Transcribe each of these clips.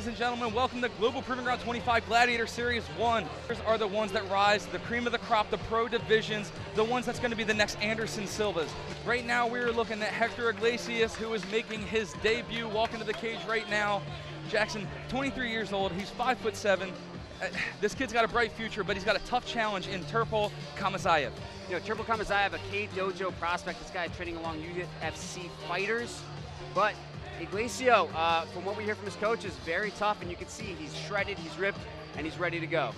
ladies and gentlemen. Welcome to Global Proving Ground 25 Gladiator Series 1. These are the ones that rise, the cream of the crop, the pro divisions, the ones that's going to be the next Anderson Silvas. Right now, we're looking at Hector Iglesias, who is making his debut, walking to the cage right now. Jackson, 23 years old, he's 5'7". This kid's got a bright future, but he's got a tough challenge in Turpal Khamzayev. You know, Turpal Khamzayev, a K-Dojo prospect. This guy training along UFC fighters. But Iglesias, from what we hear from his coach, is very tough, and you can see he's shredded, he's ripped, and he's ready to go.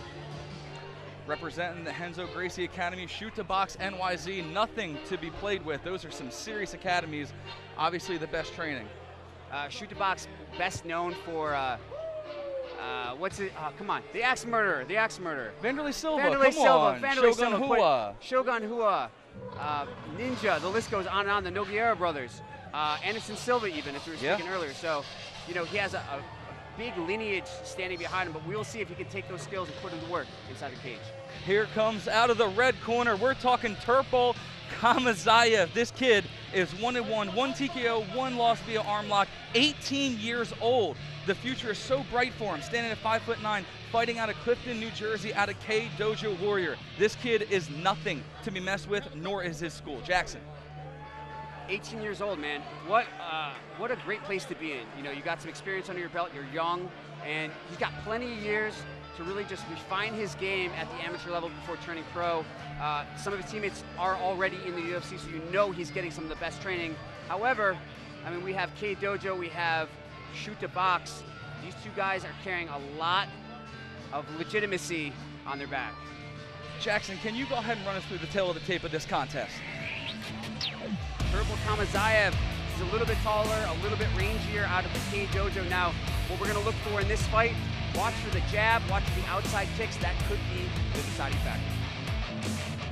Representing the Renzo Gracie Academy, Shoot to Box NYZ, nothing to be played with. Those are some serious academies, obviously the best training. Shoot to Box, best known for, what's it, come on, the Axe Murderer, Vanderlei Silva, Shogun Hua. Shogun Hua, Ninja, the list goes on and on, the Nogueira brothers. Anderson Silva even, as we were speaking earlier. So, you know, he has a big lineage standing behind him, but we will see if he can take those skills and put them to work inside the cage. Here comes out of the red corner, we're talking Turpal Khamzayev. This kid is 1-1, 1 TKO, 1 loss via arm lock, 18 years old. The future is so bright for him, standing at 5'9", fighting out of Clifton, New Jersey, out of K-Dojo Warrior. This kid is nothing to be messed with, nor is his school. Jackson. 18 years old, man. What a great place to be in. You know, you got some experience under your belt, you're young, and he's got plenty of years to really just refine his game at the amateur level before turning pro. Some of his teammates are already in the UFC, so you know he's getting some of the best training. However, I mean, we have K-Dojo, we have Shoot to Box. These two guys are carrying a lot of legitimacy on their back. Jackson, can you go ahead and run us through the tail of the tape of this contest? Turpal Khamzayev is a little bit taller, a little bit rangier out of the K-Dojo. Now, what we're going to look for in this fight, watch for the jab, watch for the outside kicks. That could be the deciding factor.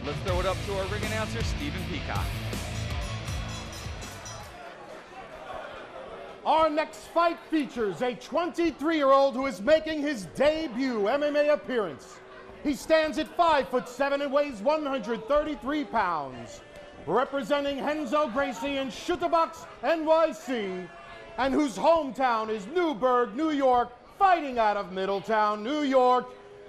Let's throw it up to our ring announcer, Stephen Peacock. Our next fight features a 23-year-old who is making his debut MMA appearance. He stands at 5'7" and weighs 133 pounds. Representing Renzo Gracie and Shoot to Box NYC, and whose hometown is Newburgh, New York, fighting out of Middletown, New York.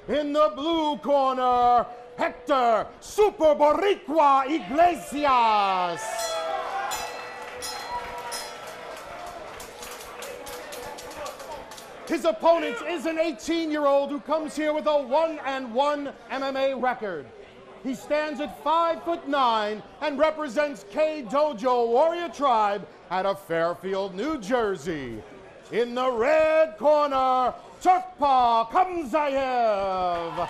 In the blue corner, Hector Super Boricua Iglesias. His opponent is an 18-year-old who comes here with a 1-1 MMA record. He stands at 5'9" and represents K-Dojo Warrior Tribe out of Fairfield, New Jersey. In the red corner, Turpal Khamzayev.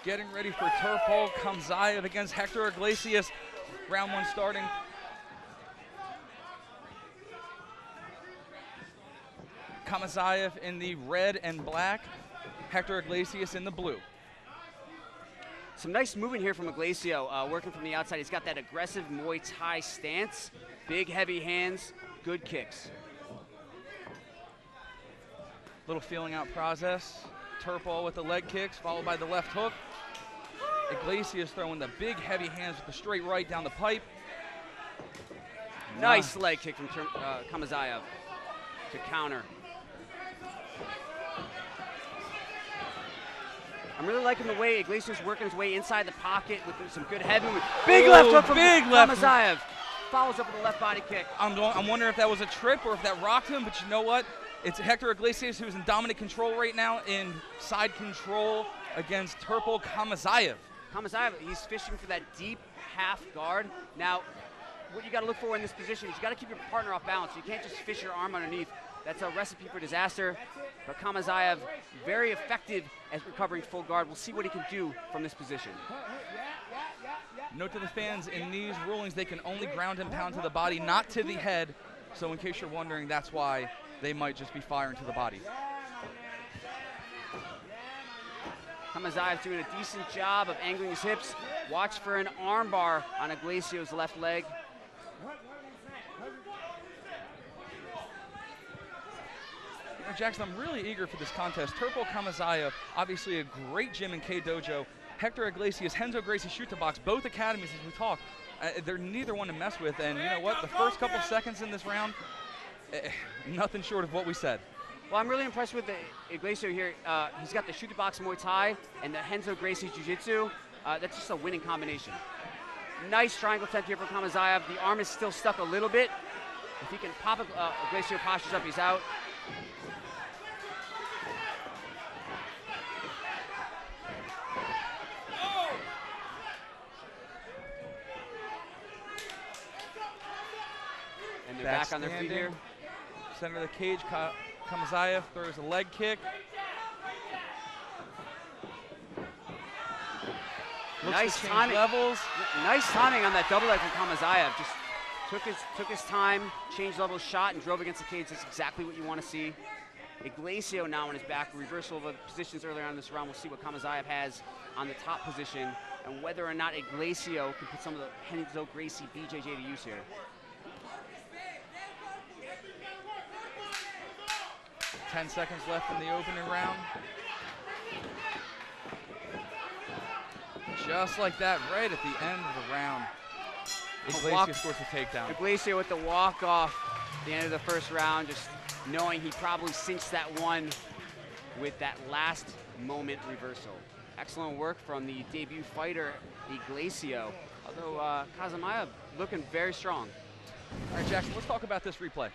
Getting ready for Turpal Khamzayev against Hector Iglesias. Round 1 starting. Khamzayev in the red and black, Hector Iglesias in the blue. Some nice movement here from Iglesias, working from the outside. He's got that aggressive Muay Thai stance, big heavy hands, good kicks. Little feeling out process. Turpal with the leg kicks, followed by the left hook. Iglesias throwing the big heavy hands with the straight right down the pipe. Nice leg kick from Khamzayev to counter. I'm really liking the way Iglesias is working his way inside the pocket with some good head movement. Big left hook from Khamzayev. Follows up with a left body kick. I'm wondering if that was a trip or if that rocked him, but you know what? It's Hector Iglesias who's in dominant control right now, in side control against Turpal Khamzayev. Khamzayev, he's fishing for that deep half guard. Now, what you got to look for in this position is you got to keep your partner off balance. You can't just fish your arm underneath. That's a recipe for disaster. But Khamzayev, very effective at recovering full guard. We'll see what he can do from this position. Note to the fans, in these rulings, they can only ground and pound to the body, not to the head. So in case you're wondering, that's why they might just be firing to the body. Khamzayev doing a decent job of angling his hips. Watch for an armbar on Iglesias' left leg. Jackson, I'm really eager for this contest. Turpal Khamzayev, obviously a great gym in K Dojo. Hector Iglesias, Renzo Gracie Shoot to Box, both academies as we talk. They're neither one to mess with, and you know what? The first couple seconds in this round, nothing short of what we said. Well, I'm really impressed with the Iglesias here. He's got the Shoot to Box Muay Thai and the Renzo Gracie Jiu-Jitsu. That's just a winning combination. Nice triangle attempt here for Khamzayev. The arm is still stuck a little bit. If he can pop Iglesias postures up, he's out. And they're back on their feet here. Center of the cage, Khamzayev throws a leg kick. Nice timing. Levels. Nice timing on that double leg from Khamzayev. Just took his time, changed level shot, and drove against the cage. That's exactly what you want to see. Iglesias now on his back, reversal of the positions earlier on in this round. We'll see what Khamzayev has on the top position and whether or not Iglesias can put some of the Renzo Gracie BJJ to use here. 10 seconds left in the opening round. Just like that, right at the end of the round, Iglesias scores the takedown. Iglesias with the walk-off at the end of the first round, just knowing he probably cinched that one with that last moment reversal. Excellent work from the debut fighter, Iglesias, although Khamzayev looking very strong. All right, Jackson, let's talk about this replay.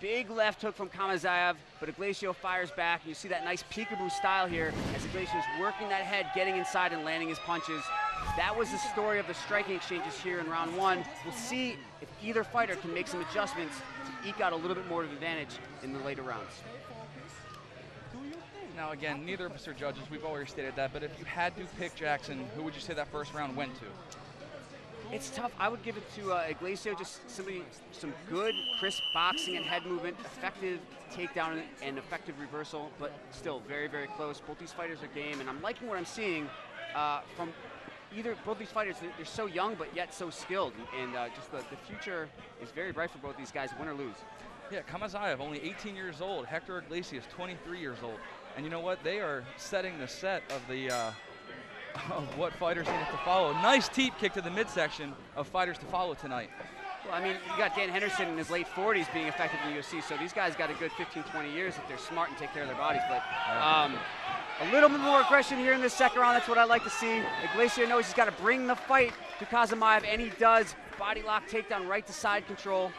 Big left hook from Khamzayev, but Iglesias fires back. You see that nice peekaboo style here as Iglesias working that head, getting inside and landing his punches. That was the story of the striking exchanges here in round one. We'll see if either fighter can make some adjustments to eke out a little bit more of an advantage in the later rounds. Now again, neither of us are judges, we've already stated that, but if you had to pick, Jackson, who would you say that first round went to? It's tough. I would give it to Iglesias, just simply some good, crisp boxing and head movement, effective takedown and effective reversal, but still very, very close. Both these fighters are game, and I'm liking what I'm seeing from both these fighters. They're so young, but yet so skilled, and just the future is very bright for both these guys, win or lose. Yeah, Khamzayev, only 18 years old. Hector Iglesias, 23 years old. And you know what? They are setting the set of the of what fighters need to follow. Nice teep kick to the midsection of fighters to follow tonight. Well, I mean, you got Dan Henderson in his late 40s being effective in the UFC, so these guys got a good 15, 20 years if they're smart and take care of their bodies. But a little bit more aggression here in this second round. That's what I like to see. Iglesias knows he's got to bring the fight to Khamzayev, and he does. Body lock takedown right to side control.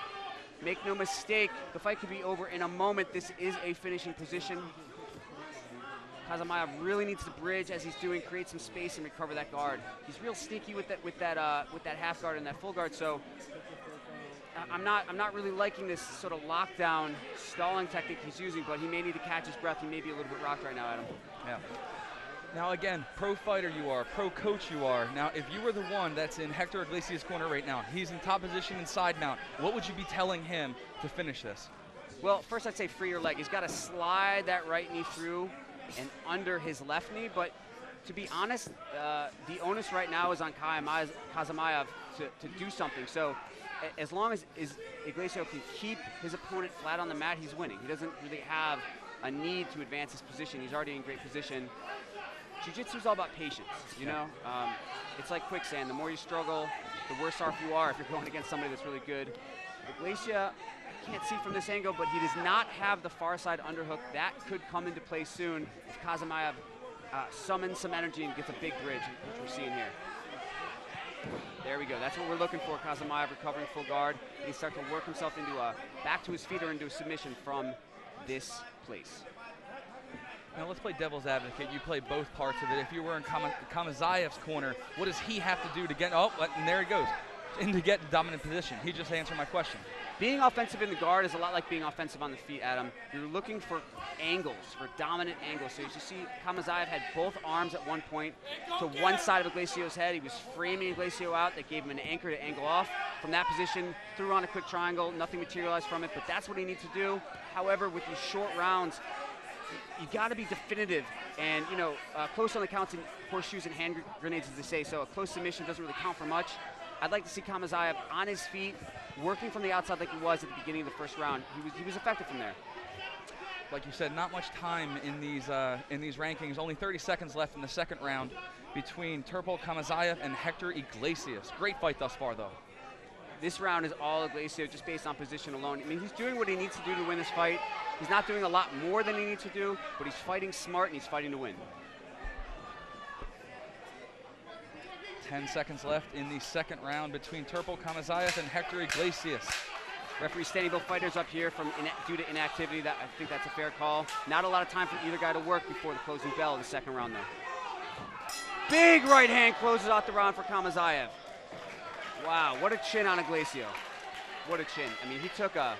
Make no mistake, the fight could be over in a moment. This is a finishing position. Khamzayev really needs to bridge as he's doing, create some space and recover that guard. He's real sneaky with that half guard and that full guard. So I'm not really liking this sort of lockdown stalling technique he's using, but he may need to catch his breath. He may be a little bit rocked right now, Adam. Yeah. Now again, pro fighter you are, pro coach you are. Now if you were the one that's in Hector Iglesias' corner right now, he's in top position in side mount, what would you be telling him to finish this? Well, first I'd say free your leg. He's got to slide that right knee through and under his left knee, but to be honest, the onus right now is on Khamzayev to do something. So as long as Iglesias can keep his opponent flat on the mat, he's winning. He doesn't really have a need to advance his position. He's already in great position. Jiu-jitsu is all about patience, you know? It's like quicksand. The more you struggle, the worse off you are if you're going against somebody that's really good. Iglesias, can't see from this angle, but he does not have the far side underhook. That could come into play soon if Khamzayev summons some energy and gets a big bridge, which we're seeing here. There we go. That's what we're looking for. Khamzayev recovering full guard. He starts to work himself into back to his feet or into a submission from this place. Now let's play devil's advocate. You play both parts of it. If you were in Khamzayev's corner, what does he have to do to get, and there he goes, and to get dominant position? He just answered my question. Being offensive in the guard is a lot like being offensive on the feet, Adam. You're looking for angles, for dominant angles. So as you see, Khamzayev had both arms at one point to one side of Iglesias' head. He was framing Iglesias out. That gave him an anchor to angle off. From that position, threw on a quick triangle. Nothing materialized from it, but that's what he needs to do. However, with these short rounds, you got to be definitive, and you know, close on the counts and horseshoes and hand grenades, as they say. So a close submission doesn't really count for much. I'd like to see Khamzayev on his feet, working from the outside like he was at the beginning of the first round. He was effective from there. Like you said, not much time in these rankings. Only 30 seconds left in the second round between Turpal Khamzayev and Hector Iglesias. Great fight thus far, though. This round is all Iglesias, just based on position alone. I mean, he's doing what he needs to do to win this fight. He's not doing a lot more than he needs to do, but he's fighting smart and he's fighting to win. 10 seconds left in the second round between Turpal Khamzayev and Hector Iglesias. Referee standing both fighters up here due to inactivity. I think that's a fair call. Not a lot of time for either guy to work before the closing bell of the second round, though. Big right hand closes out the round for Khamzayev. Wow, what a chin on Iglesias. What a chin. I mean, he took a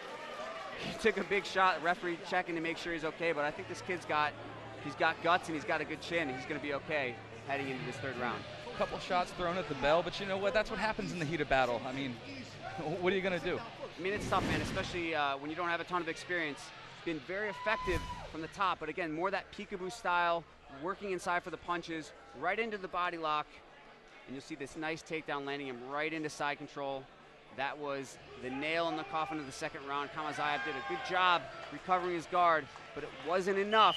big shot. Referee checking to make sure he's okay, but I think this kid's got guts and he's got a good chin. He's going to be okay heading into this third round. A couple shots thrown at the bell, but you know what? That's what happens in the heat of battle. I mean, what are you going to do? I mean, it's tough, man, especially when you don't have a ton of experience. Been very effective from the top, but again, more that peekaboo style, working inside for the punches, right into the body lock, and you'll see this nice takedown landing him right into side control. That was the nail in the coffin of the second round. Khamzayev did a good job recovering his guard, but it wasn't enough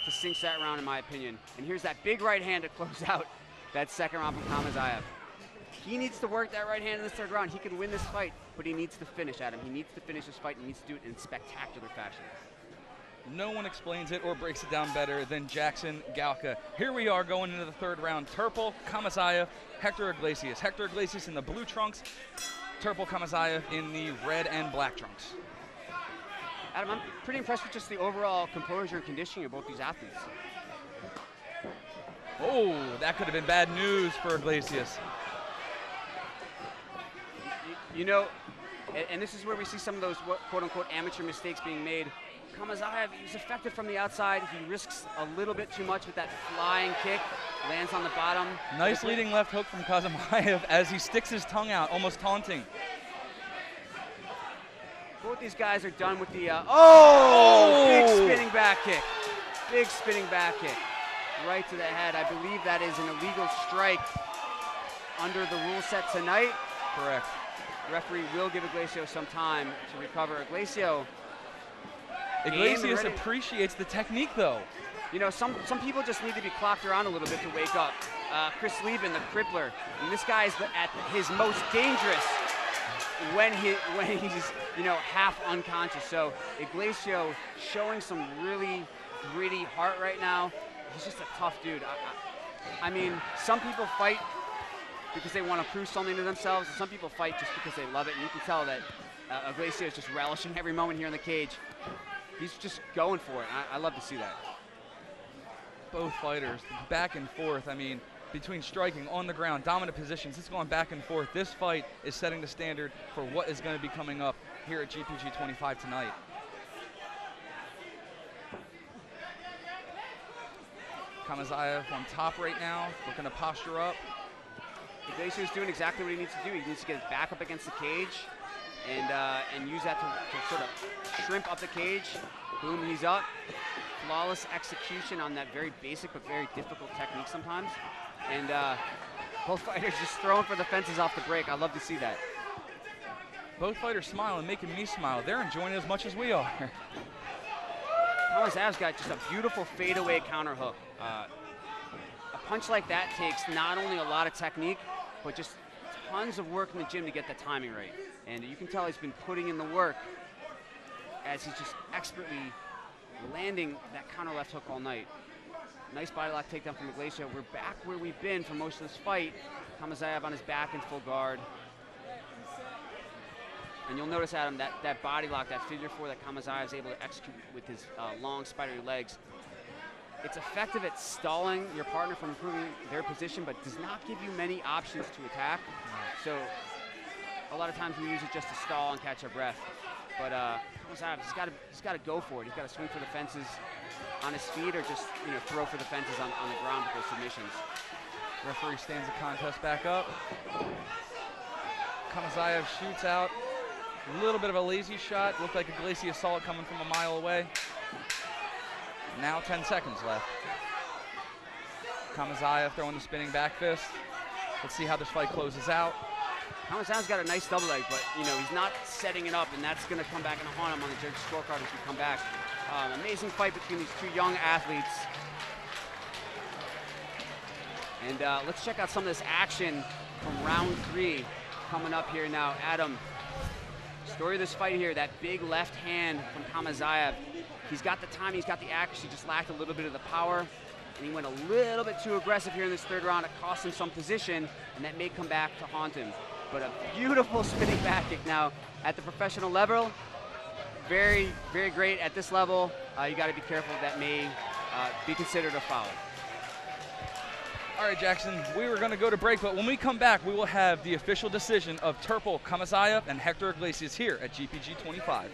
to cinch that round, in my opinion. And here's that big right hand to close out that second round from Khamzayev. He needs to work that right hand in this third round. He can win this fight, but he needs to finish, Adam. He needs to finish this fight, and he needs to do it in spectacular fashion. No one explains it or breaks it down better than Jackson Galka. Here we are going into the third round. Turpal Khamzayev, Hector Iglesias. Hector Iglesias in the blue trunks, Turpal Khamzayev in the red and black trunks. Adam, I'm pretty impressed with just the overall composure and conditioning of both these athletes. Oh, that could have been bad news for Iglesias. You know, and this is where we see some of those quote-unquote amateur mistakes being made. Khamzayev, he's effective from the outside. He risks a little bit too much with that flying kick, lands on the bottom. Nice leading left hook from Khamzayev as he sticks his tongue out, almost taunting. Both these guys are done with the, big spinning back kick. Big spinning back kick, right to the head. I believe that is an illegal strike under the rule set tonight. Correct. Referee will give Iglesias some time to recover. Iglesias appreciates the technique, though. You know, some people just need to be clocked around a little bit to wake up. Chris Lieben, the crippler, and this guy is at his most dangerous when he's, you know, half unconscious. So Iglesias showing some really gritty heart right now. He's just a tough dude. I mean, some people fight because they want to prove something to themselves, and some people fight just because they love it, and you can tell that Iglesias is just relishing every moment here in the cage. He's just going for it. I love to see that. Both fighters back and forth. I mean, between striking, on the ground, dominant positions, it's going back and forth. This fight is setting the standard for what is going to be coming up here at GPG25 tonight. Khamzayev on top right now, looking to posture up. Iglesias is doing exactly what he needs to do. He needs to get his back up against the cage and use that to sort of shrimp up the cage. Boom, he's up. Flawless execution on that very basic but very difficult technique sometimes. And both fighters just throwing for the fences off the break. I love to see that. Both fighters smiling, making me smile. They're enjoying it as much as we are. Khamzayev's got just a beautiful fadeaway counter hook. A punch like that takes not only a lot of technique, but just tons of work in the gym to get the timing right. And you can tell he's been putting in the work as he's just expertly landing that counter left hook all night. Nice body lock takedown from Iglesias. We're back where we've been for most of this fight. Khamzayev on his back in full guard. And you'll notice, Adam, that body lock, that figure four that Khamzayev is able to execute with his long, spidery legs. It's effective at stalling your partner from improving their position, but does not give you many options to attack. So a lot of times we use it just to stall and catch our breath. But Khamzayev, he's got to go for it. He's got to swing for the fences on his feet, or just, you know, throw for the fences on the ground with those submissions. Referee stands the contest back up. Khamzayev shoots out. A little bit of a lazy shot. Looked like Iglesias saw it coming from a mile away. Now 10 seconds left. Khamzayev throwing the spinning back fist. Let's see how this fight closes out. Khamzayev's got a nice double leg, but you know, he's not setting it up, and that's going to come back and haunt him on the judge's scorecard as we come back. Amazing fight between these two young athletes. And let's check out some of this action from round 3 coming up here now. Adam, story of this fight here, that big left hand from Khamzayev. He's got the timing, he's got the accuracy, just lacked a little bit of the power. And he went a little bit too aggressive here in this 3rd round. It cost him some position, and that may come back to haunt him. But a beautiful spinning back kick now at the professional level. Very, very great at this level. You got to be careful, that may be considered a foul. All right, Jackson, we were going to go to break, but when we come back, we will have the official decision of Turpal, Khamzayev, and Hector Iglesias here at GPG25.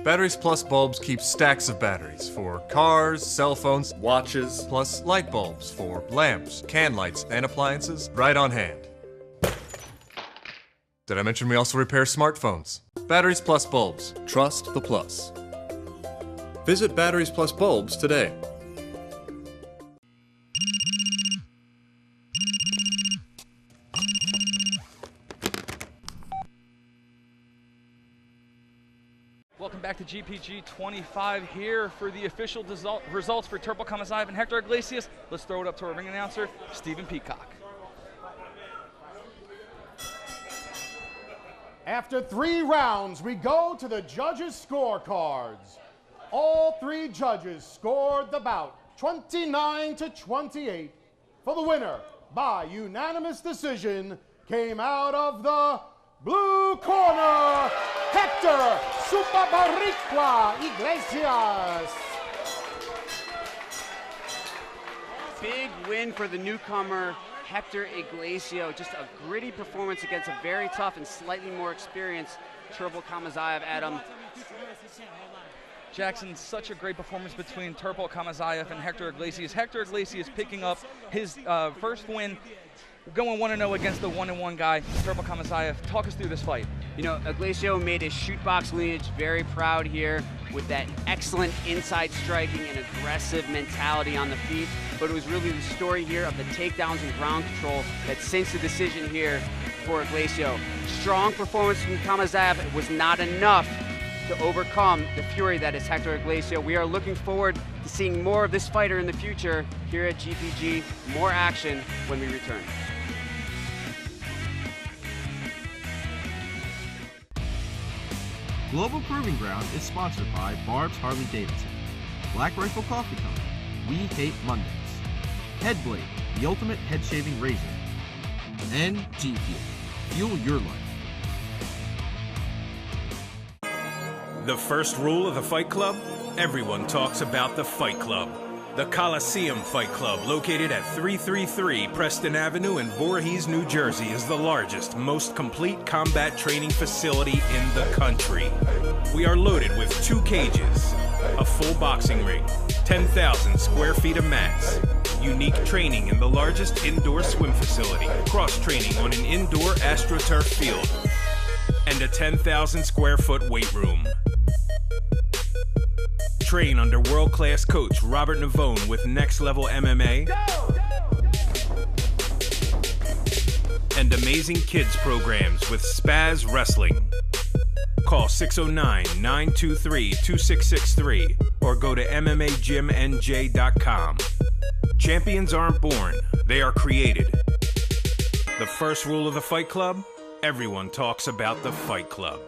Batteries Plus bulbs keep stacks of batteries for cars, cell phones, watches, plus light bulbs for lamps, can lights, and appliances right on hand. Did I mention we also repair smartphones? Batteries Plus bulbs. Trust the plus. Visit Batteries Plus bulbs today. Welcome back to GPG25 here for the official results for Turpal, Khamzayev, and Hector Iglesias. Let's throw it up to our ring announcer, Stephen Peacock. After 3 rounds, we go to the judges' scorecards. All 3 judges scored the bout 29-28. For the winner, by unanimous decision, came out of the blue corner, Hector Supabaricua Iglesias. Big win for the newcomer, Hector Iglesias. Just a gritty performance against a very tough and slightly more experienced Turpal Khamzayev. Adam. Jackson, such a great performance between Turpal Khamzayev and Hector Iglesias. Hector Iglesias picking up his first win, going 1-0 against the 1-1 guy, Turpal Khamzayev. Talk us through this fight. You know, Iglesias made his shoot box lineage very proud here with that excellent inside striking and aggressive mentality on the feet. But it was really the story here of the takedowns and ground control that cinched the decision here for Iglesias. Strong performance from Khamzayev was not enough to overcome the fury that is Hector Iglesias. We are looking forward to seeing more of this fighter in the future here at GPG. More action when we return. Global Proving Ground is sponsored by Barb's Harley-Davidson, Black Rifle Coffee Company, We Hate Mondays, Headblade, the ultimate head-shaving razor, and G Fuel, fuel your life. The first rule of the Fight Club? Everyone talks about the Fight Club. The Coliseum Fight Club, located at 333 Preston Avenue in Voorhees, New Jersey, is the largest, most complete combat training facility in the country. We are loaded with 2 cages, a full boxing ring, 10,000 square feet of mats, unique training in the largest indoor swim facility, cross-training on an indoor ASTROTURF field, and a 10,000 square foot weight room. Train under world-class coach Robert NAVONE with Next Level MMA. And amazing kids programs with SPAZZ Wrestling. Call 609-923-2663 or go to MMAGymNJ.com. Champions aren't born, they are created. The first rule of the Fight Club? Everyone talks about the Fight Club.